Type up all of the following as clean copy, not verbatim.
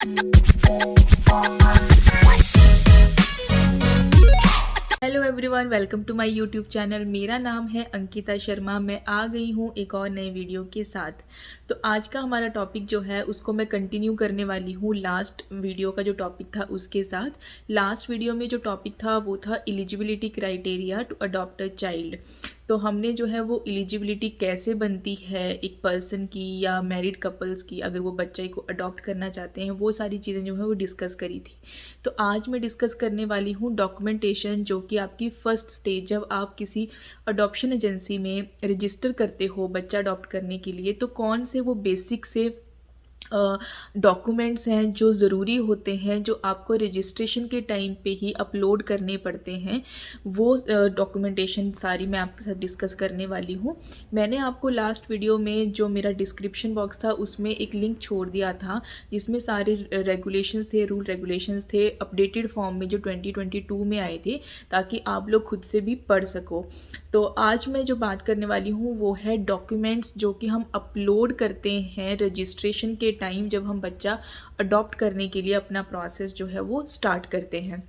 Hello everyone, welcome to my YouTube channel. मेरा नाम है अंकिता शर्मा। मैं आ गई हूँ एक और नए वीडियो के साथ। तो आज का हमारा टॉपिक जो है उसको मैं कंटिन्यू करने वाली हूँ लास्ट वीडियो का जो टॉपिक था उसके साथ। लास्ट वीडियो में जो टॉपिक था वो था eligibility criteria to adopt a child. तो हमने जो है वो एलिजिबिलिटी कैसे बनती है एक पर्सन की या मैरिड कपल्स की, अगर वो बच्चे को अडॉप्ट करना चाहते हैं, वो सारी चीज़ें जो है वो डिस्कस करी थी। तो आज मैं डिस्कस करने वाली हूँ डॉक्यूमेंटेशन, जो कि आपकी फ़र्स्ट स्टेज जब आप किसी अडॉप्शन एजेंसी में रजिस्टर करते हो बच्चा अडॉप्ट करने के लिए, तो कौन से वो बेसिक से डॉक्यूमेंट्स हैं जो ज़रूरी होते हैं, जो आपको रजिस्ट्रेशन के टाइम पे ही अपलोड करने पड़ते हैं। वो डॉक्यूमेंटेशन सारी मैं आपके साथ डिस्कस करने वाली हूँ। मैंने आपको लास्ट वीडियो में जो मेरा डिस्क्रिप्शन बॉक्स था उसमें एक लिंक छोड़ दिया था जिसमें सारे रेगुलेशंस थे, रूल रेगुलेशंस थे अपडेटेड फॉर्म में जो 2022 में आए थे, ताकि आप लोग खुद से भी पढ़ सको। तो आज मैं जो बात करने वाली हूँ वो है डॉक्यूमेंट्स जो कि हम अपलोड करते हैं रजिस्ट्रेशन के टाइम, जब हम बच्चा अडॉप्ट करने के लिए अपना प्रोसेस जो है वो स्टार्ट करते हैं।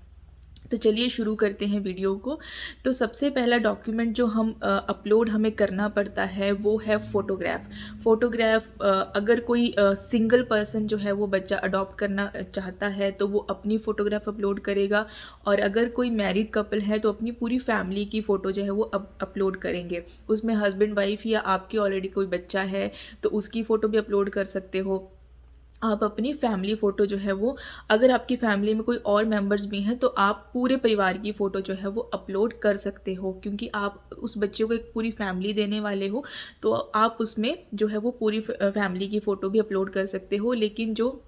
तो चलिए शुरू करते हैं वीडियो को। तो सबसे पहला डॉक्यूमेंट जो हम अपलोड हमें करना पड़ता है वो है फ़ोटोग्राफ। अगर कोई सिंगल पर्सन जो है वो बच्चा अडॉप्ट करना चाहता है तो वो अपनी फ़ोटोग्राफ अपलोड करेगा, और अगर कोई मैरिड कपल है तो अपनी पूरी फैमिली की फ़ोटो जो है वो अपलोड करेंगे। उसमें हस्बैंड वाइफ या आपके ऑलरेडी कोई बच्चा है तो उसकी फ़ोटो भी अपलोड कर सकते हो। आप अपनी फैमिली फ़ोटो जो है वो, अगर आपकी फैमिली में कोई और मेंबर्स भी हैं तो आप पूरे परिवार की फ़ोटो जो है वो अपलोड कर सकते हो, क्योंकि आप उस बच्चे को एक पूरी फैमिली देने वाले हो। तो आप उसमें जो है वो पूरी फैमिली की फ़ोटो भी अपलोड कर सकते हो। लेकिन जो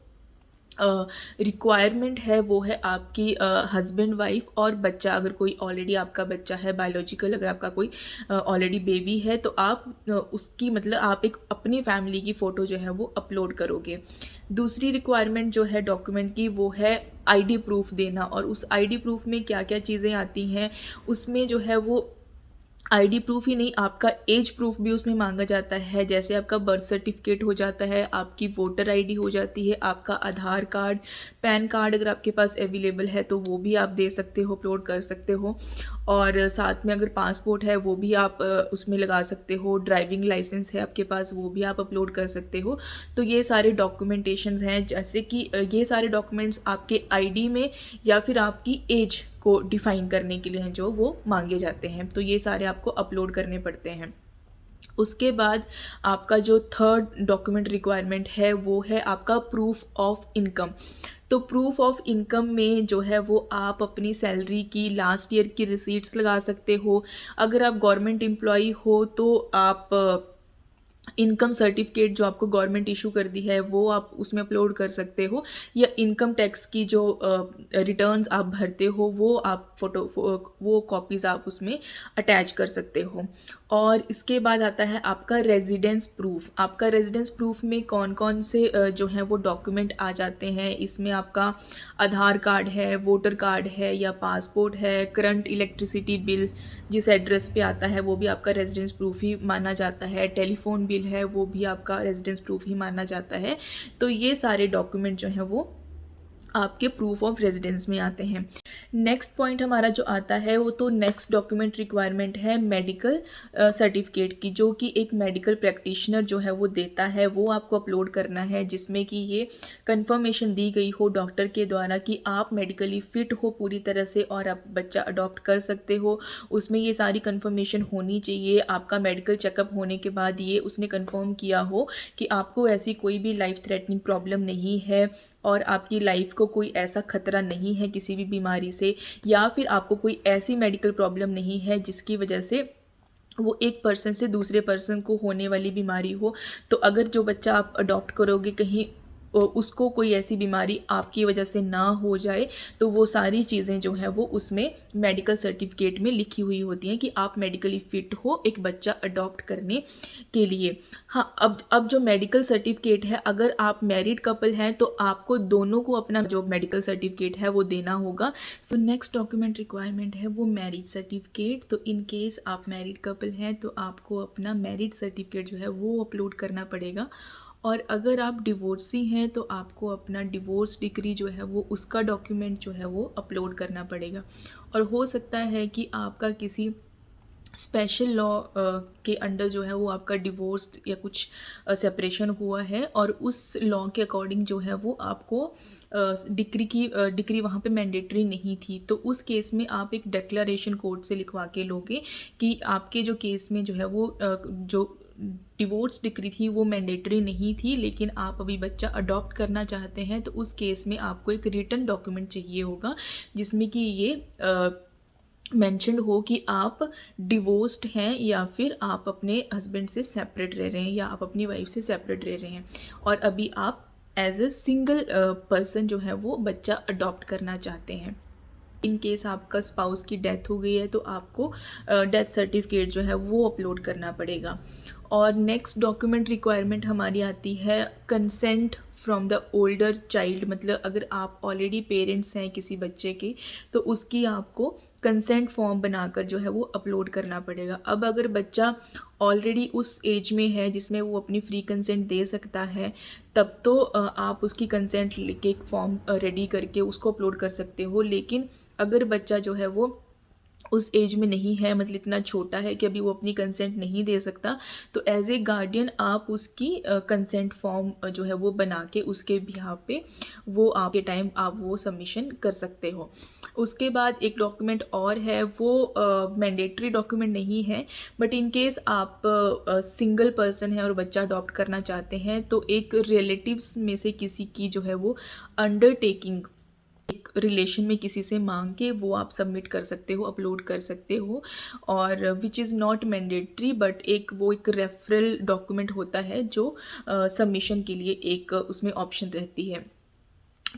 रिक्वायरमेंट है वो है आपकी हस्बैंड वाइफ और बच्चा। अगर कोई ऑलरेडी आपका बच्चा है बायोलॉजिकल, अगर आपका कोई ऑलरेडी बेबी है तो आप उसकी मतलब आप एक अपनी फैमिली की फ़ोटो जो है वो अपलोड करोगे। दूसरी रिक्वायरमेंट जो है डॉक्यूमेंट की वो है आईडी प्रूफ देना। और उस आईडी प्रूफ में क्या क्या चीज़ें आती हैं, उसमें जो है वो आईडी प्रूफ ही नहीं, आपका एज प्रूफ भी उसमें मांगा जाता है। जैसे आपका बर्थ सर्टिफिकेट हो जाता है, आपकी वोटर आईडी हो जाती है, आपका आधार कार्ड, पैन कार्ड अगर आपके पास अवेलेबल है तो वो भी आप दे सकते हो, अपलोड कर सकते हो। और साथ में अगर पासपोर्ट है वो भी आप उसमें लगा सकते हो। ड्राइविंग लाइसेंस है आपके पास वो भी आप अपलोड कर सकते हो। तो ये सारे डॉक्यूमेंटेशंस हैं, जैसे कि ये सारे डॉक्यूमेंट्स आपके आईडी में या फिर आपकी एज को डिफ़ाइन करने के लिए हैं जो वो मांगे जाते हैं। तो ये सारे आपको अपलोड करने पड़ते हैं। उसके बाद आपका जो थर्ड डॉक्यूमेंट रिक्वायरमेंट है वो है आपका प्रूफ ऑफ इनकम। तो प्रूफ ऑफ इनकम में जो है वो आप अपनी सैलरी की लास्ट ईयर की रिसीट्स लगा सकते हो। अगर आप गवर्नमेंट एम्प्लॉई हो तो आप इनकम सर्टिफिकेट जो आपको गवर्नमेंट इशू कर दी है वो आप उसमें अपलोड कर सकते हो, या इनकम टैक्स की जो रिटर्न्स आप भरते हो वो आप वो कॉपीज़ आप उसमें अटैच कर सकते हो। और इसके बाद आता है आपका रेजिडेंस प्रूफ। आपका रेजिडेंस प्रूफ में कौन कौन से जो हैं वो डॉक्यूमेंट आ जाते हैं, इसमें आपका आधार कार्ड है, वोटर कार्ड है या पासपोर्ट है, करंट इलेक्ट्रिसिटी बिल जिस एड्रेस पे आता है वो भी आपका रेजिडेंस प्रूफ ही माना जाता है, टेलीफोन बिल है वो भी आपका रेजिडेंस प्रूफ ही माना जाता है। तो ये सारे डॉक्यूमेंट जो हैं वो आपके प्रूफ ऑफ रेजिडेंस में आते हैं। नेक्स्ट पॉइंट हमारा जो आता है वो तो नेक्स्ट डॉक्यूमेंट रिक्वायरमेंट है मेडिकल सर्टिफिकेट की, जो कि एक मेडिकल प्रैक्टिशनर जो है वो देता है, वो आपको अपलोड करना है, जिसमें कि ये कंफर्मेशन दी गई हो डॉक्टर के द्वारा कि आप मेडिकली फ़िट हो पूरी तरह से और आप बच्चा अडॉप्ट कर सकते हो। उसमें ये सारी कंफर्मेशन होनी चाहिए। आपका मेडिकल चेकअप होने के बाद ये उसने कंफर्म किया हो कि आपको ऐसी कोई भी लाइफ थ्रेटनिंग प्रॉब्लम नहीं है और आपकी लाइफ को कोई ऐसा खतरा नहीं है किसी भी बीमारी से, या फिर आपको कोई ऐसी मेडिकल प्रॉब्लम नहीं है जिसकी वजह से वो एक पर्सन से दूसरे पर्सन को होने वाली बीमारी हो। तो अगर जो बच्चा आप अडॉप्ट करोगे कहीं उसको कोई ऐसी बीमारी आपकी वजह से ना हो जाए, तो वो सारी चीज़ें जो हैं वो उसमें मेडिकल सर्टिफिकेट में लिखी हुई होती हैं कि आप मेडिकली फ़िट हो एक बच्चा अडॉप्ट करने के लिए। हाँ, अब जो मेडिकल सर्टिफिकेट है, अगर आप मैरिड कपल हैं तो आपको दोनों को अपना जो मेडिकल सर्टिफिकेट है वो देना होगा। सो नेक्स्ट डॉक्यूमेंट रिक्वायरमेंट है वो मैरिज सर्टिफिकेट। तो इन केस आप मैरिड कपल हैं तो आपको अपना मैरिज सर्टिफिकेट जो है वो अपलोड करना पड़ेगा। और अगर आप डिवोर्सी हैं तो आपको अपना डिवोर्स डिक्री जो है वो उसका डॉक्यूमेंट जो है वो अपलोड करना पड़ेगा। और हो सकता है कि आपका किसी स्पेशल लॉ के अंडर जो है वो आपका डिवोर्स या कुछ सेपरेशन हुआ है और उस लॉ के अकॉर्डिंग जो है वो आपको डिक्री वहाँ पे मैंडेटरी नहीं थी, तो उस केस में आप एक डिक्लेरेशन कोर्ट से लिखवा के लोगे कि आपके जो केस में जो है वो जो डिवोर्स डिक्री थी वो मैंडेटरी नहीं थी, लेकिन आप अभी बच्चा अडॉप्ट करना चाहते हैं, तो उस केस में आपको एक रिटन डॉक्यूमेंट चाहिए होगा जिसमें कि ये मेंशन्ड हो कि आप डिवोर्स्ड हैं या फिर आप अपने हस्बैंड से सेपरेट रह रहे हैं या आप अपनी वाइफ से सेपरेट रह रहे हैं और अभी आप एज अ सिंगल पर्सन जो है वो बच्चा अडॉप्ट करना चाहते हैं। इन केस आपका स्पाउस की डेथ हो गई है तो आपको डेथ सर्टिफिकेट जो है वो अपलोड करना पड़ेगा। और नेक्स्ट डॉक्यूमेंट रिक्वायरमेंट हमारी आती है consent from the older child, मतलब अगर आप ऑलरेडी पेरेंट्स हैं किसी बच्चे के तो उसकी आपको कंसेंट फॉर्म बनाकर जो है वो अपलोड करना पड़ेगा। अब अगर बच्चा ऑलरेडी उस एज में है जिसमें वो अपनी फ्री कंसेंट दे सकता है तब तो आप उसकी कंसेंट लेके एक फॉर्म रेडी करके उसको अपलोड कर सकते हो, लेकिन अगर बच्चा जो है वो उस एज में नहीं है, मतलब इतना छोटा है कि अभी वो अपनी कंसेंट नहीं दे सकता, तो एज ए गार्डियन आप उसकी कंसेंट फॉर्म जो है वो बना के उसके बिहाफ पे वो आपके टाइम आप वो सबमिशन कर सकते हो। उसके बाद एक डॉक्यूमेंट और है, वो मैंडेटरी डॉक्यूमेंट नहीं है, बट इन केस आप सिंगल पर्सन है और बच्चा अडॉप्ट करना चाहते हैं तो एक रिलेटिव्स में से किसी की जो है वो अंडरटेकिंग एक रिलेशन में किसी से मांग के वो आप सबमिट कर सकते हो, अपलोड कर सकते हो, और which is not mandatory but एक वो एक रेफरल डॉक्यूमेंट होता है जो सबमिशन के लिए एक उसमें ऑप्शन रहती है।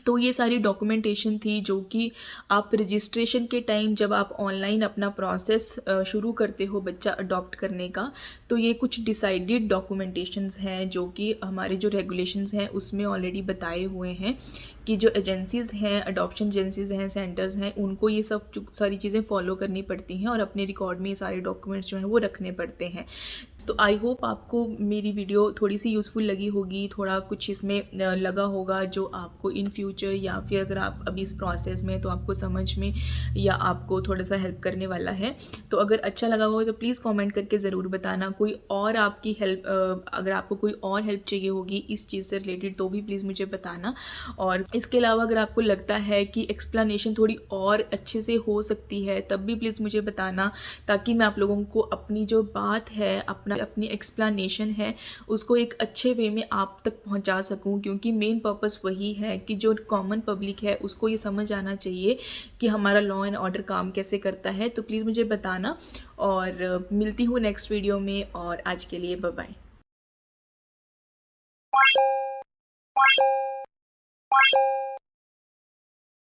तो ये सारी डॉक्यूमेंटेशन थी जो कि आप रजिस्ट्रेशन के टाइम जब आप ऑनलाइन अपना प्रोसेस शुरू करते हो बच्चा अडॉप्ट करने का, तो ये कुछ डिसाइडेड डॉक्यूमेंटेशंस हैं जो कि हमारे जो रेगुलेशंस हैं उसमें ऑलरेडी बताए हुए हैं कि जो एजेंसीज़ हैं, अडॉप्शन एजेंसीज़ हैं, सेंटर्स हैं, उनको ये सब सारी चीज़ें फॉलो करनी पड़ती हैं और अपने रिकॉर्ड में ये सारे डॉक्यूमेंट्स जो हैं वो रखने पड़ते हैं। तो आई होप आपको मेरी वीडियो थोड़ी सी यूज़फुल लगी होगी, थोड़ा कुछ इसमें लगा होगा जो आपको इन फ्यूचर या फिर अगर आप अभी इस प्रोसेस में तो आपको समझ में या आपको थोड़ा सा हेल्प करने वाला है। तो अगर अच्छा लगा हो तो प्लीज़ कमेंट करके ज़रूर बताना। कोई और आपकी हेल्प, अगर आपको कोई और हेल्प चाहिए होगी इस चीज़ से रिलेटेड तो भी प्लीज़ मुझे बताना। और इसके अलावा अगर आपको लगता है कि एक्सप्लेनेशन थोड़ी और अच्छे से हो सकती है तब भी प्लीज़ मुझे बताना, ताकि मैं आप लोगों को अपनी जो बात है, अपनी एक्सप्लेनेशन है उसको एक अच्छे वे में आप तक पहुंचा सकूं, क्योंकि मेन पर्पस वही है कि जो कॉमन पब्लिक है उसको ये समझ आना चाहिए कि हमारा लॉ एंड ऑर्डर काम कैसे करता है। तो प्लीज़ मुझे बताना और मिलती हूँ नेक्स्ट वीडियो में, और आज के लिए बाय बाय।